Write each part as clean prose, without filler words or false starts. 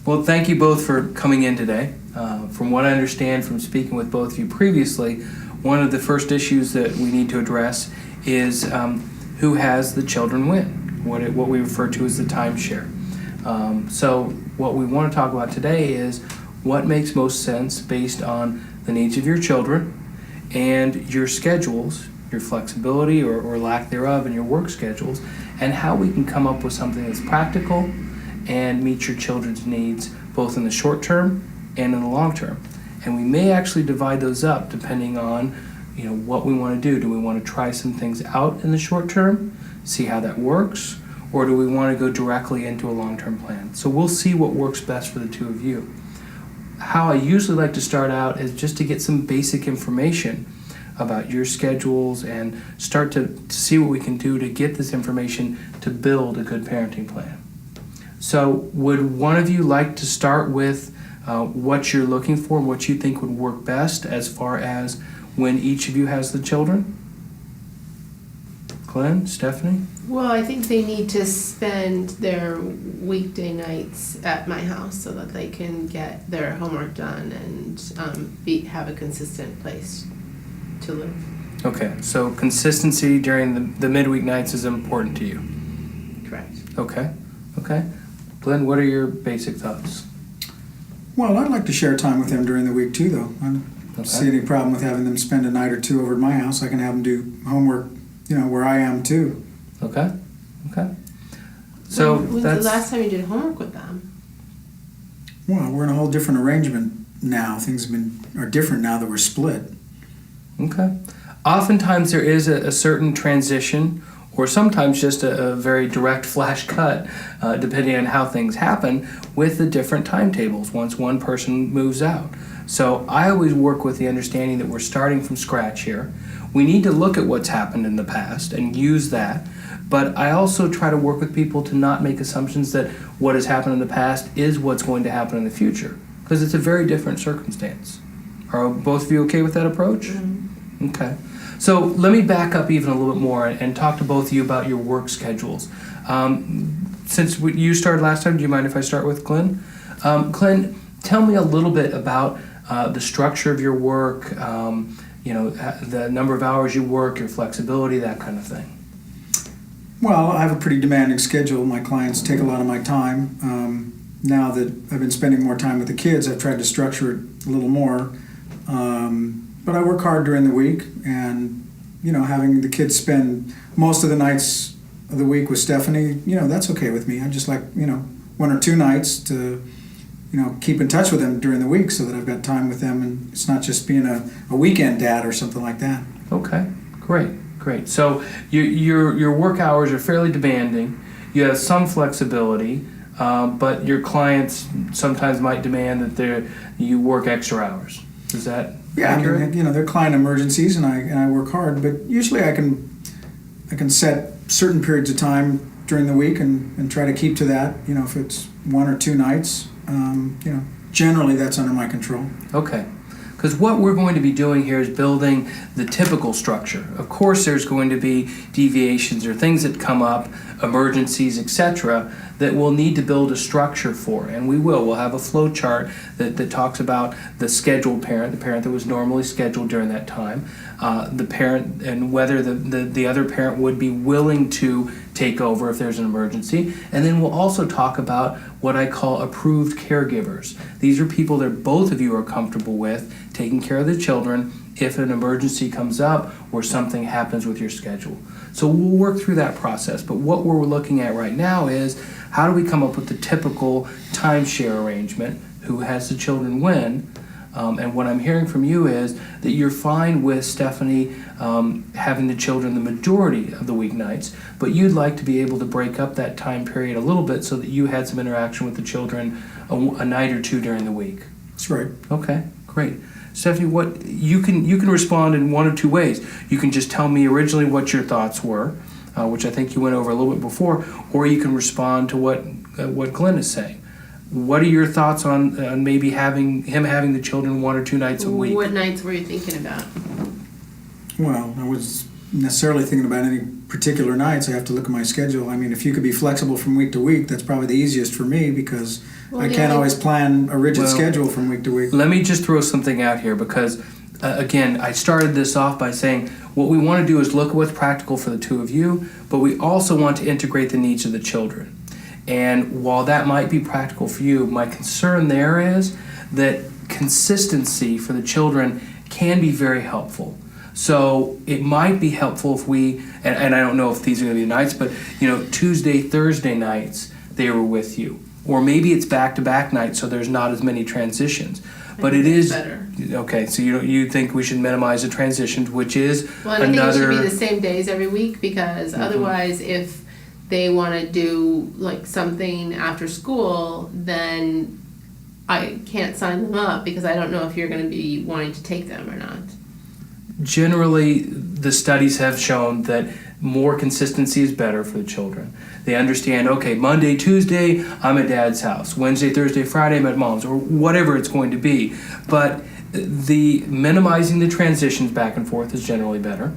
Well, thank you both for coming in today. From what I understand from speaking with both of you previously, one of the first issues that we need to address is who has the children win, what we refer to as the timeshare. So what we want to talk about today is what makes most sense based on the needs of your children and your schedules, your flexibility or lack thereof in your work schedules, and how we can come up with something that's practical and meet your children's needs both in the short term and in the long term. And we may actually divide those up depending on what we want to do. Do we want to try some things out in the short term, see how that works, or do we want to go directly into a long-term plan? So we'll see what works best for the two of you. How I usually like to start out is just to get some basic information about your schedules and start to see what we can do to get this information to build a good parenting plan. So would one of you like to start with what you're looking for, what you think would work best as far as when each of you has the children? Glenn, Stephanie? Well, I think they need to spend their weekday nights at my house so that they can get their homework done and have a consistent place to live. Okay, so consistency during the midweek nights is important to you. Correct. Okay. Glenn, what are your basic thoughts? Well, I'd like to share time with them during the week too, though. I don't see any problem with having them spend a night or two over at my house. I can have them do homework, where I am too. Okay. So when's the last time you did homework with them? Well, we're in a whole different arrangement now. Things are different now that we're split. Okay. Oftentimes there is a certain transition, or sometimes just a very direct flash cut, depending on how things happen, with the different timetables once one person moves out. So I always work with the understanding that we're starting from scratch here. We need to look at what's happened in the past and use that, but I also try to work with people to not make assumptions that what has happened in the past is what's going to happen in the future, because it's a very different circumstance. Are both of you okay with that approach? Mm-hmm. Okay. So let me back up even a little bit more and talk to both of you about your work schedules. Since you started last time, do you mind if I start with Glenn? Glenn, tell me a little bit about the structure of your work, the number of hours you work, your flexibility, that kind of thing. Well, I have a pretty demanding schedule. My clients take a lot of my time. Now that I've been spending more time with the kids, I've tried to structure it a little more. But I work hard during the week, and having the kids spend most of the nights of the week with Stephanie, that's okay with me. I just like 1 or 2 nights to keep in touch with them during the week so that I've got time with them, and it's not just being a weekend dad or something like that. Okay, great. So your work hours are fairly demanding. You have some flexibility, but your clients sometimes might demand that you work extra hours. Is that accurate? I mean, they're client emergencies, and I work hard, but usually I can set certain periods of time during the week and try to keep to that. If it's 1 or 2 nights, generally that's under my control. Okay. Because what we're going to be doing here is building the typical structure. Of course, there's going to be deviations or things that come up, emergencies, etc., that we'll need to build a structure for, and we will. We'll have a flow chart that talks about the scheduled parent, the parent that was normally scheduled during that time, the parent, and whether the other parent would be willing to take over if there's an emergency. And then we'll also talk about what I call approved caregivers. These are people that both of you are comfortable with taking care of the children if an emergency comes up or something happens with your schedule. So we'll work through that process. But what we're looking at right now is how do we come up with the typical timeshare arrangement, who has the children when, and what I'm hearing from you is that you're fine with Stephanie having the children the majority of the weeknights, but you'd like to be able to break up that time period a little bit so that you had some interaction with the children a night or 2 during the week. That's right. Okay, great. Stephanie, what you can respond in 1 of 2 ways. You can just tell me originally what your thoughts were, which I think you went over a little bit before, or you can respond to what Glenn is saying. What are your thoughts on maybe having the children 1 or 2 nights a week? What nights were you thinking about? Well, I was necessarily thinking about any particular nights. I have to look at my schedule. I mean, if you could be flexible from week to week, that's probably the easiest for me because I can't always plan a rigid schedule from week to week. Let me just throw something out here because, again, I started this off by saying what we want to do is look at what's practical for the two of you, but we also want to integrate the needs of the children. And while that might be practical for you, my concern there is that consistency for the children can be very helpful. So it might be helpful if we, and I don't know if these are going to be the nights, but Tuesday, Thursday nights they were with you, or maybe it's back-to-back nights, so there's not as many transitions. But it is better. Okay. So you think we should minimize the transitions, which is well, I think it should be the same days every week because otherwise, if they want to do like something after school, then I can't sign them up because I don't know if you're going to be wanting to take them or not. Generally, the studies have shown that more consistency is better for the children. They understand, okay, Monday, Tuesday, I'm at Dad's house. Wednesday, Thursday, Friday, I'm at Mom's, or whatever it's going to be. But the minimizing the transitions back and forth is generally better,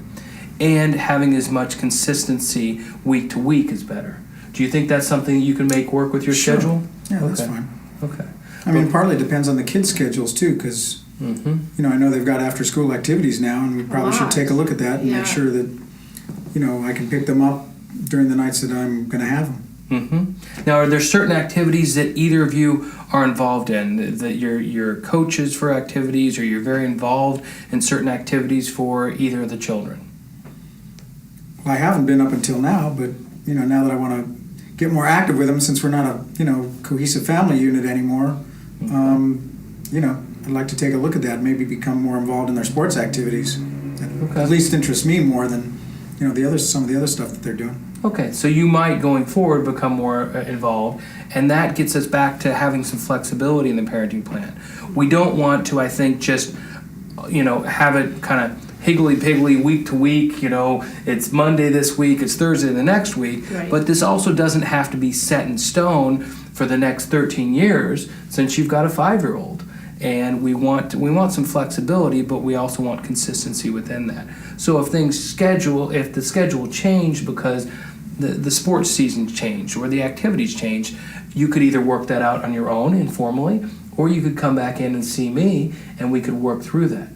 and having as much consistency week to week is better. Do you think that's something you can make work with your schedule? Yeah, that's fine. Okay. I mean, partly depends on the kids' schedules too, because I know they've got after-school activities now, and we probably should take a look at that and make sure that I can pick them up during the nights that I'm going to have them. Now, are there certain activities that either of you are involved in? That you're coaches for activities, or you're very involved in certain activities for either of the children? Well, I haven't been up until now, but now that I want to get more active with them, since we're not a cohesive family unit anymore, I'd like to take a look at that. Maybe become more involved in their sports activities. That at least interests me more than some of the other stuff that they're doing. Okay, so you might, going forward, become more involved, and that gets us back to having some flexibility in the parenting plan. We don't want to, I think, just, have it kind of higgly-piggly week to week, it's Monday this week, it's Thursday the next week, right. But this also doesn't have to be set in stone for the next 13 years since you've got a 5-year-old. And we want some flexibility, but we also want consistency within that. So if the schedule changed because the sports season changed or the activities changed, you could either work that out on your own informally, or you could come back in and see me, and we could work through that.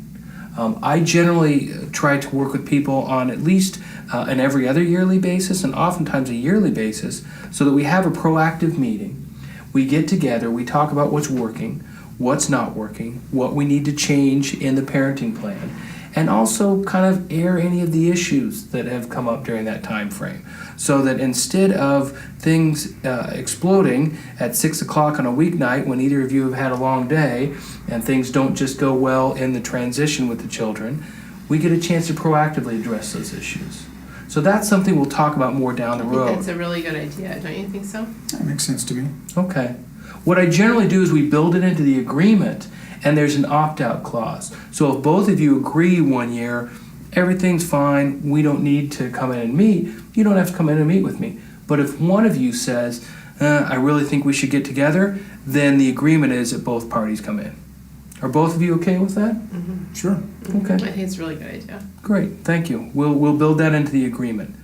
I generally try to work with people on at least an every other yearly basis, and oftentimes a yearly basis, so that we have a proactive meeting. We get together, we talk about what's working, what's not working, what we need to change in the parenting plan, and also kind of air any of the issues that have come up during that time frame, so that instead of things exploding at 6 o'clock on a weeknight when either of you have had a long day and things don't just go well in the transition with the children, we get a chance to proactively address those issues. So that's something we'll talk about more down the road. I think that's a really good idea, don't you think so? That makes sense to me. Okay. What I generally do is we build it into the agreement, and there's an opt-out clause. So if both of you agree 1 year, everything's fine, we don't need to come in and meet, you don't have to come in and meet with me. But if one of you says, I really think we should get together, then the agreement is that both parties come in. Are both of you okay with that? Sure. Okay. I think it's a really good idea. Great, thank you. We'll build that into the agreement.